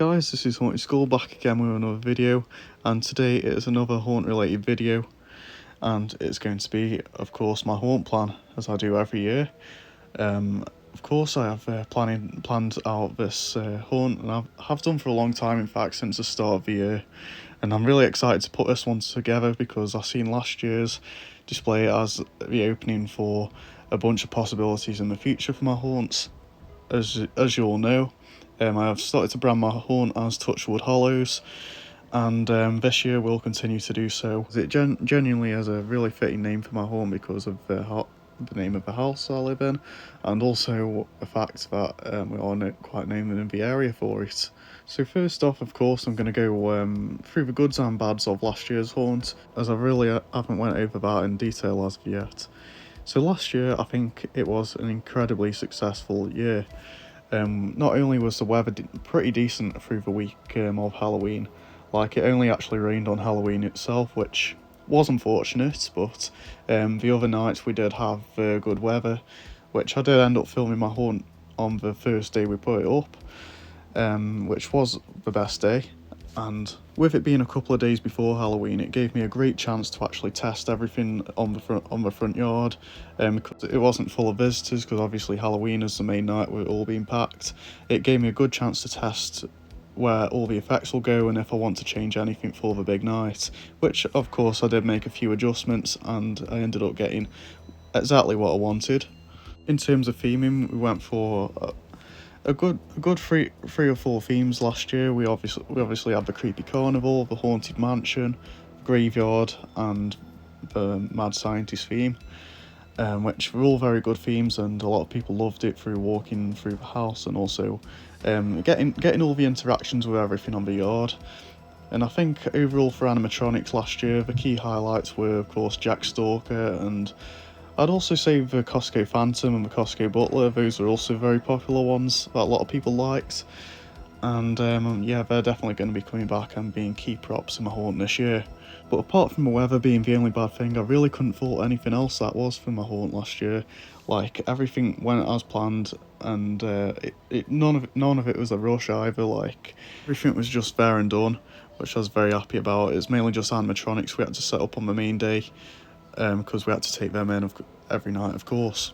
guys, this is Haunted School back again with another video, and today it is another haunt related video, and it's going to be, of course, my haunt plan, as I do every year. Of course I have planned out this haunt, and I have done for a long time, in fact, since the start of the year, and I'm really excited to put this one together because I've seen last year's display as the opening for a bunch of possibilities in the future for my haunts. As you all know, I have started to brand my haunt as Touchwood Hallows, and this year will continue to do so. It genuinely has a really fitting name for my haunt because of the name of the house I live in, and also the fact that we are quite named in the area for it. So first off, of course, I'm going to go through the goods and bads of last year's haunt, as I really haven't went over that in detail as of yet. So last year, I think it was an incredibly successful year. Not only was the weather pretty decent through the week of Halloween, like it only actually rained on Halloween itself, which was unfortunate, but the other nights we did have good weather, which I did end up filming my haunt on the first day we put it up, which was the best day. And with it being a couple of days before Halloween, it gave me a great chance to actually test everything on the front yard, because it wasn't full of visitors, because obviously Halloween is the main night we're all being packed. It gave me a good chance to test where all the effects will go and if I want to change anything for the big night, which of course I did make a few adjustments and I ended up getting exactly what I wanted. In terms of theming, we went for a good three or four themes last year. We obviously had the creepy carnival, the haunted mansion, graveyard, and the mad scientist theme, which were all very good themes, and a lot of people loved it through walking through the house and also getting all the interactions with everything on the yard. And I think overall for animatronics last year, the key highlights were of course Jack Stalker, and I'd also say the Costco Phantom and the Costco Butler. Those are also very popular ones that a lot of people liked. And yeah, they're definitely going to be coming back and being key props in my haunt this year. But apart from the weather being the only bad thing, I really couldn't fault anything else that was for my haunt last year. Like, everything went as planned, and none of it was a rush either. Like, everything was just there and done, which I was very happy about. It's mainly just animatronics we had to set up on the main day, because we had to take them in every night, of course.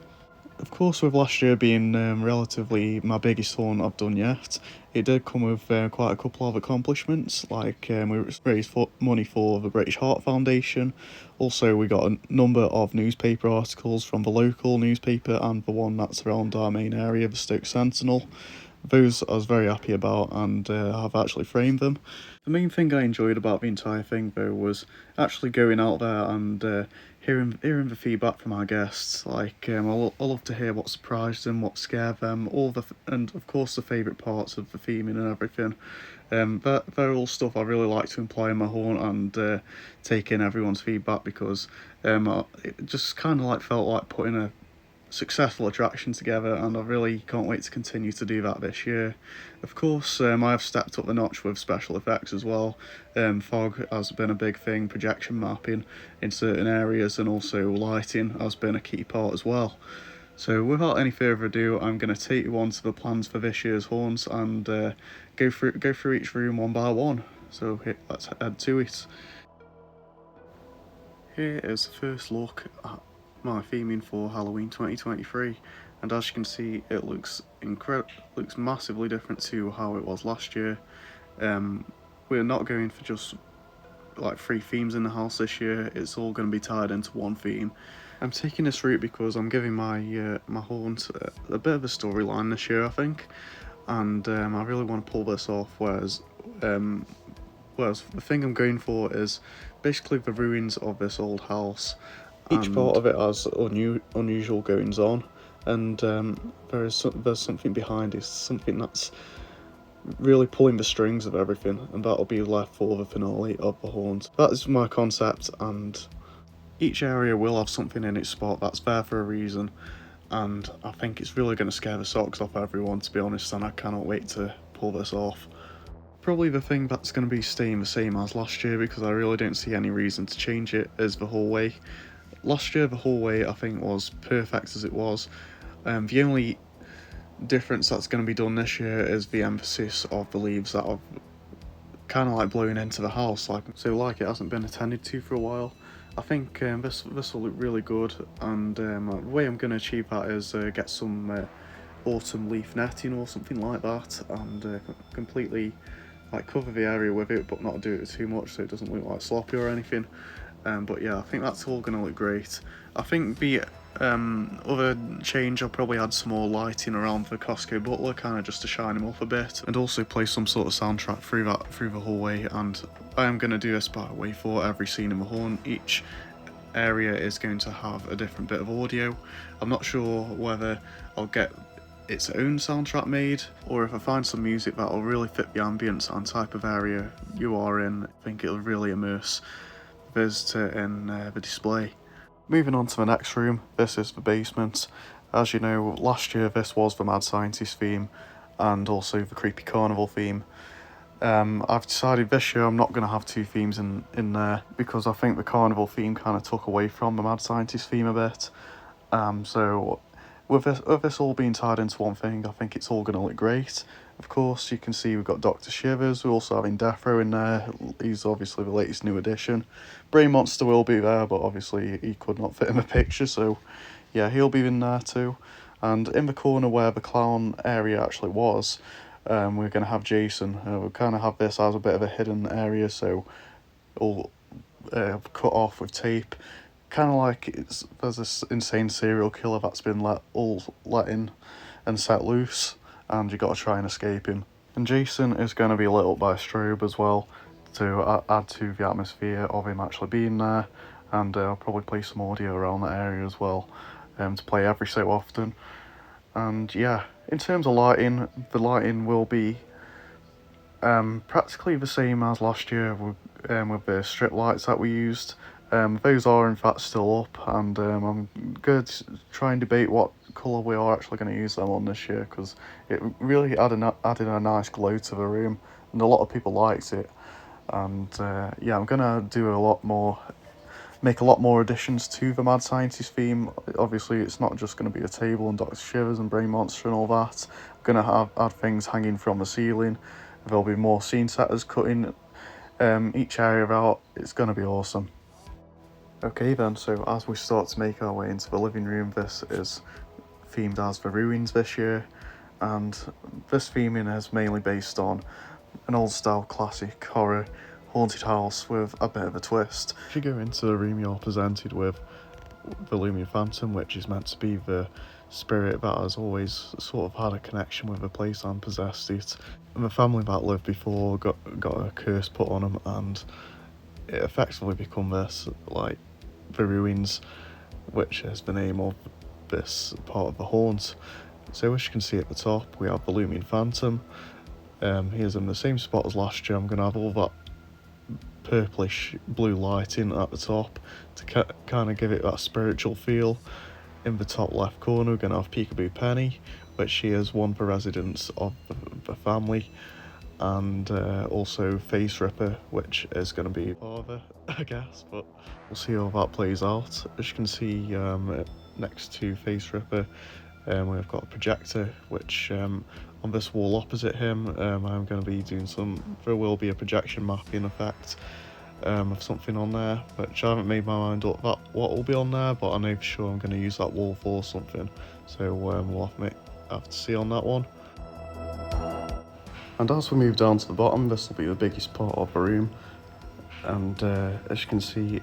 Of course, with last year being relatively my biggest haunt I've done yet, it did come with quite a couple of accomplishments, like we raised money for the British Heart Foundation. Also, we got a number of newspaper articles from the local newspaper and the one that's around our main area, the Stoke Sentinel. Those I was very happy about, and I've actually framed them. The main thing I enjoyed about the entire thing, though, was actually going out there and hearing the feedback from our guests. Like, I love to hear what surprised them, what scared them, and of course the favourite parts of the theming and everything. They're all stuff I really like to employ in my haunt and take in everyone's feedback, because it just kind of felt like putting a successful attraction together, and I really can't wait to continue to do that this year. Of course, I have stepped up the notch with special effects as well. Fog has been a big thing, projection mapping in certain areas, and also lighting has been a key part as well. So without any further ado, I'm going to take you on to the plans for this year's haunts and go through each room one by one. So let's head to it. Here is the first look at my theming for Halloween 2023, and as you can see, it looks massively different to how it was last year. We're not going for just like 3 themes in the house this year. It's all going to be tied into one theme. I'm taking this route because I'm giving my my haunt a bit of a storyline this year, I think, and I really want to pull this off. Whereas the thing I'm going for is basically the ruins of this old house. Each part of it has unusual goings on, and there's something behind it, something that's really pulling the strings of everything, and that'll be left for the finale of the haunt. That is my concept, and each area will have something in its spot that's there for a reason, and I think it's really going to scare the socks off everyone, to be honest, and I cannot wait to pull this off. Probably the thing that's going to be staying the same as last year, because I really don't see any reason to change it, is the hallway. Last year the hallway I think was perfect as it was. The difference that's going to be done this year is the emphasis of the leaves that are kind of like blowing into the house, like it hasn't been attended to for a while. I think this will look really good, and the way I'm going to achieve that is get some autumn leaf netting or something like that, and completely like cover the area with it, but not do it too much so it doesn't look like sloppy or anything. But yeah, I think that's all going to look great. I think the other change, I'll probably add some more lighting around the Costco Butler, kind of just to shine him up a bit, and also play some sort of soundtrack through the hallway. And I am going to do this by the way for every scene in the haunt. Each area is going to have a different bit of audio. I'm not sure whether I'll get its own soundtrack made, or if I find some music that will really fit the ambience and type of area you are in. I think it'll really immerse the visitor in the display. Moving on to the next room, this is the basement. As you know, last year this was the Mad Scientist theme and also the Creepy Carnival theme. I've decided this year I'm not going to have two themes in there because I think the Carnival theme kind of took away from the Mad Scientist theme a bit. So with this all being tied into one thing, I think it's all going to look great. Of course, you can see we've got Dr. Shivers, we're also having Death Row in there. He's obviously the latest new addition. Brain Monster will be there, but obviously he could not fit in the picture, so yeah, he'll be in there too. And in the corner where the clown area actually was, we're going to have Jason. We'll kind of have this as a bit of a hidden area, so all cut off with tape. Kind of like there's this insane serial killer that's been let in and set loose, and you got to try and escape him. And Jason is going to be lit up by a strobe as well to add to the atmosphere of him actually being there, and I'll probably play some audio around that area as well to play every so often. And yeah, in terms of lighting, the lighting will be practically the same as last year with the strip lights that we used. Those are in fact still up, and I'm going to try and debate what colour we are actually going to use them on this year, because it really added a nice glow to the room, and a lot of people liked it. And yeah, I'm going to do make a lot more additions to the Mad Scientist theme. Obviously, it's not just going to be a table and Dr. Shivers and Brain Monster and all that. I'm going to add things hanging from the ceiling. There'll be more scene setters cutting each area out. It's going to be awesome. Okay then, so as we start to make our way into the living room, this is themed as the Ruins this year, and this theming is mainly based on an old style classic horror haunted house with a bit of a twist. If you go into the room, you're presented with the Lumia Phantom, which is meant to be the spirit that has always sort of had a connection with the place and possessed it. And the family that lived before got a curse put on them, and it effectively become this, like, the Ruins, which is the name of this part of the haunt. So as you can see at the top, we have the Lumion Phantom. He is in the same spot as last year. I'm going to have all that purplish blue lighting at the top to kind of give it that spiritual feel. In the top left corner, we're going to have Peekaboo Penny, which she is one of the residents of the family, and also Face Ripper, which is going to be father, I guess, but we'll see how that plays out. As you can see, next to Face Ripper, we've got a projector, which on this wall opposite him, I'm going to be doing there will be a projection mapping effect of something on there, which I haven't made my mind up what will be on there, but I know for sure I'm going to use that wall for something, so we'll have to see on that one. And as we move down to the bottom, this will be the biggest part of the room, and as you can see,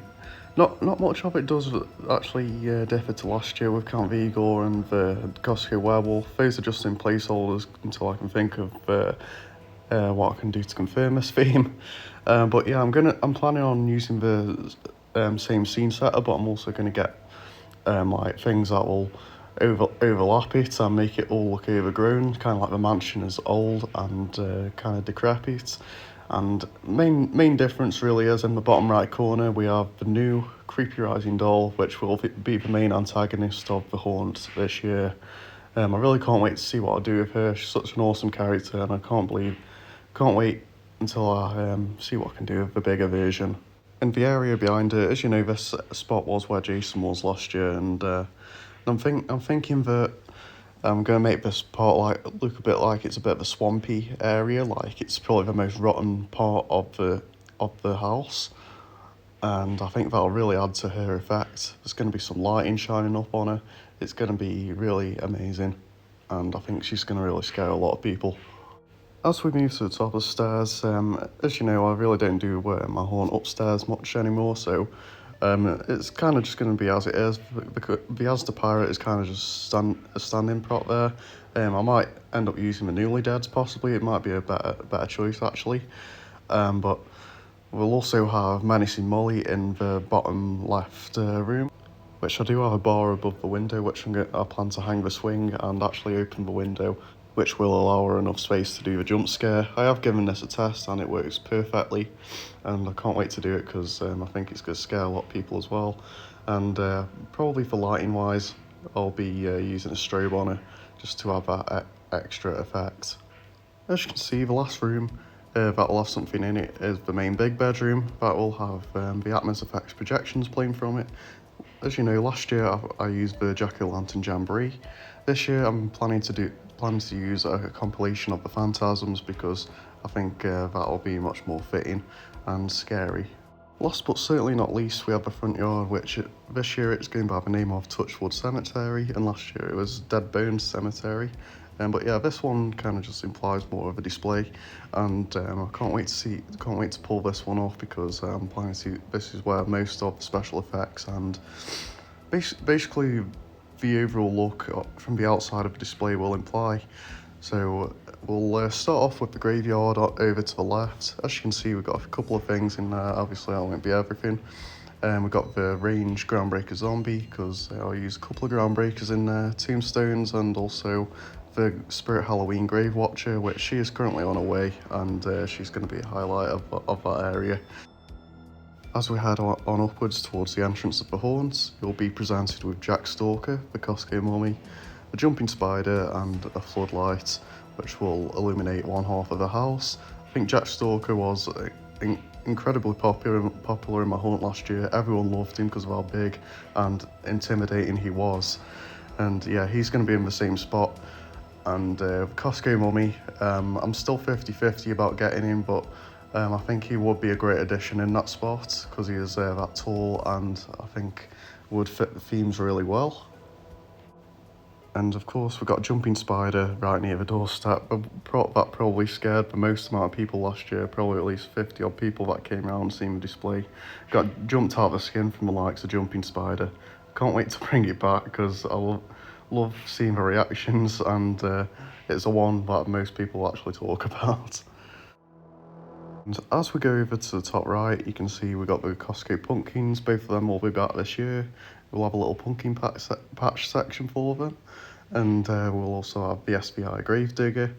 not much of it does actually differ to last year with Count Vigor and the Costco Werewolf. Those are just in placeholders until I can think of what I can do to confirm this theme. But yeah, I'm planning on using the same scene setter, but I'm also going to get like things that will overlap it and make it all look overgrown, kind of like the mansion is old and kind of decrepit. And main difference really is in the bottom right corner we have the new Creepy Rising doll, which will be the main antagonist of the haunt this year. I really can't wait to see what I'll do with her. She's such an awesome character, and I can't wait until I see what I can do with the bigger version. And the area behind her, as you know, this spot was where Jason was last year, and I'm thinking that I'm going to make this part look a bit like it's a bit of a swampy area, like it's probably the most rotten part of the house, and I think that'll really add to her effect. There's going to be some lighting shining up on her. It's going to be really amazing, and I think she's going to really scare a lot of people. As we move to the top of the stairs, as you know, I really don't do my haunt upstairs much anymore, so it's kind of just going to be as it is. The As the Pirate is kind of just a standing prop there. I might end up using the Newly Deads possibly. It might be a better choice actually. But we'll also have Menacing Molly in the bottom left room, which I do have a bar above the window, which I plan to hang the swing and actually open the window, which will allow her enough space to do the jump scare. I have given this a test and it works perfectly, and I can't wait to do it because I think it's going to scare a lot of people as well. And probably for lighting wise, I'll be using a strobe on her just to have that extra effect. As you can see, the last room that will have something in it is the main big bedroom. That will have the Atmos Effects projections playing from it. As you know, last year I used the Jack-o'-lantern Jamboree. This year I'm planning to use a compilation of the Phantasms because I think that'll be much more fitting and scary. Last but certainly not least, we have the front yard, which this year it's going by the name of Touchwood Cemetery, and last year it was Dead Bones Cemetery. But yeah, this one kind of just implies more of a display, and I can't wait to pull this one off because I'm planning to. This is where most of the special effects and basically the overall look from the outside of the display will imply. So we'll start off with the graveyard over to the left. As you can see, we've got a couple of things in there. Obviously, that won't be everything. We've got the range Groundbreaker Zombie, because I'll use a couple of Groundbreakers in there, Tombstones, and also the Spirit Halloween Grave Watcher, which she is currently on her way, and she's going to be a highlight of that area. As we head on upwards towards the entrance of the Haunts, you'll be presented with Jack Stalker, the Costco Mummy, a Jumping Spider, and a floodlight, which will illuminate one half of the house. I think Jack Stalker was incredibly popular in my haunt last year. Everyone loved him because of how big and intimidating he was. And yeah, he's going to be in the same spot. And Costco Mummy, I'm still 50-50 about getting him, but I think he would be a great addition in that spot because he is that tall and I think would fit the themes really well. And of course we've got Jumping Spider right near the doorstep. That probably scared the most amount of people last year, probably at least 50 odd people that came around and seen the display. Got jumped out of the skin from the likes of Jumping Spider. Can't wait to bring it back because I love seeing the reactions, and it's the one that most people actually talk about. And as we go over to the top right, you can see we've got the Costco Pumpkins. Both of them will be back this year. We'll have a little pumpkin patch section for them. And we'll also have the SBI Gravedigger.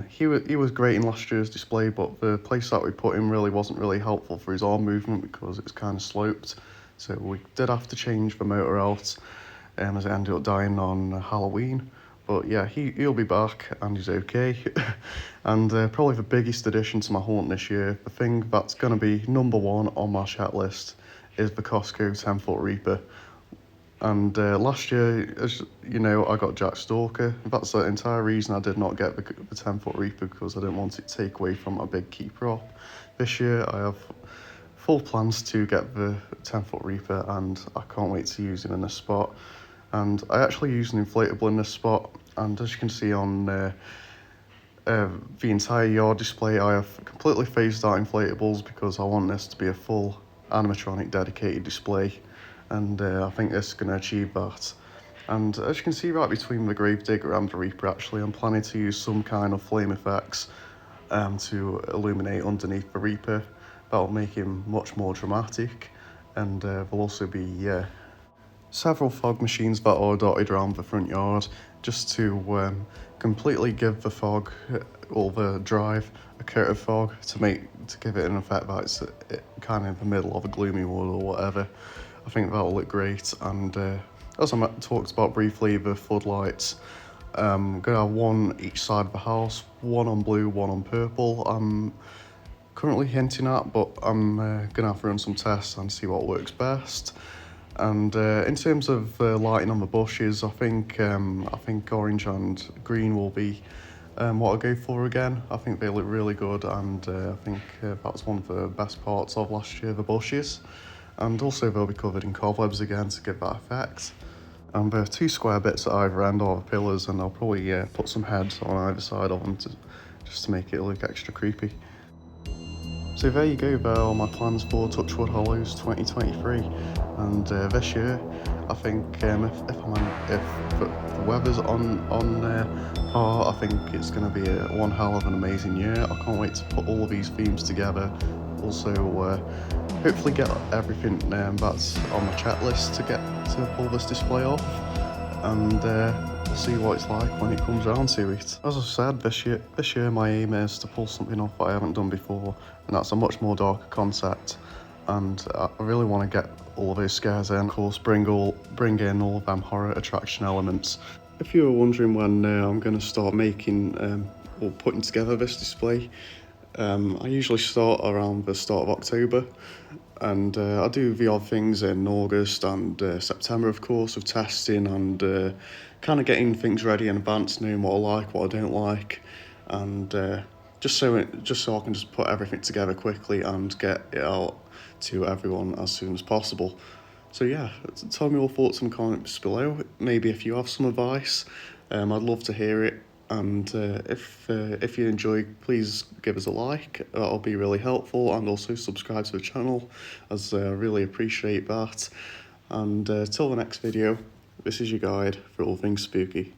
He was great in last year's display, but the place that we put him really wasn't really helpful for his arm movement because it's kind of sloped. So we did have to change the motor out as it ended up dying on Halloween. But yeah, he'll be back and he's okay. And probably the biggest addition to my haunt this year, the thing that's going to be number one on my chat list, is the Costco 10-foot Reaper. And last year, as you know, I got Jack Stalker. That's the entire reason I did not get the 10-foot Reaper, because I didn't want it to take away from my big key prop. This year, I have full plans to get the 10-foot Reaper, and I can't wait to use him in this spot. And I actually use an inflatable in this spot, and as you can see on the entire yard display, I have completely phased out inflatables because I want this to be a full animatronic dedicated display, and I think this is going to achieve that. And as you can see right between the Gravedigger and the Reaper, actually, I'm planning to use some kind of flame effects to illuminate underneath the Reaper. That'll make him much more dramatic, and there'll also be several fog machines that are dotted around the front yard, just to completely give the fog, or the drive, a coat of fog to give it an effect that it's kind of in the middle of a gloomy wood or whatever. I think that'll look great. And as I talked about briefly, the floodlights, I'm gonna have one each side of the house, one on blue, one on purple. I'm currently hinting at, but I'm gonna have to run some tests and see what works best. And in terms of lighting on the bushes, I think orange and green will be what I go for again. I think they look really good, and I think that's one of the best parts of last year, the bushes. And also they'll be covered in cobwebs again to give that effect. And there are 2 square bits at either end are the pillars, and I'll probably put some heads on either side of them just to make it look extra creepy. So there you go, there are my plans for Touchwood Hallows 2023, and this year I think if the weather's on par, I think it's going to be one hell of an amazing year. I can't wait to put all of these themes together. Also, hopefully get everything that's on my checklist to get to pull this display off, and we'll see what it's like when it comes around to it. As I said, this year my aim is to pull something off that I haven't done before, and that's a much more darker concept, and I really want to get all of those scares in. Of course, bring in all of them horror attraction elements. If you were wondering when I'm going to start making or putting together this display, I usually start around the start of October, and I do the odd things in August and September, of course, with testing and kind of getting things ready in advance, knowing what I like, what I don't like, and just so I can just put everything together quickly and get it out to everyone as soon as possible. So yeah, tell me your thoughts in the comments below. Maybe if you have some advice, I'd love to hear it. And if you enjoy, please give us a like. That'll be really helpful, and also subscribe to the channel, as I really appreciate that. And till the next video, this is your guide for all things spooky.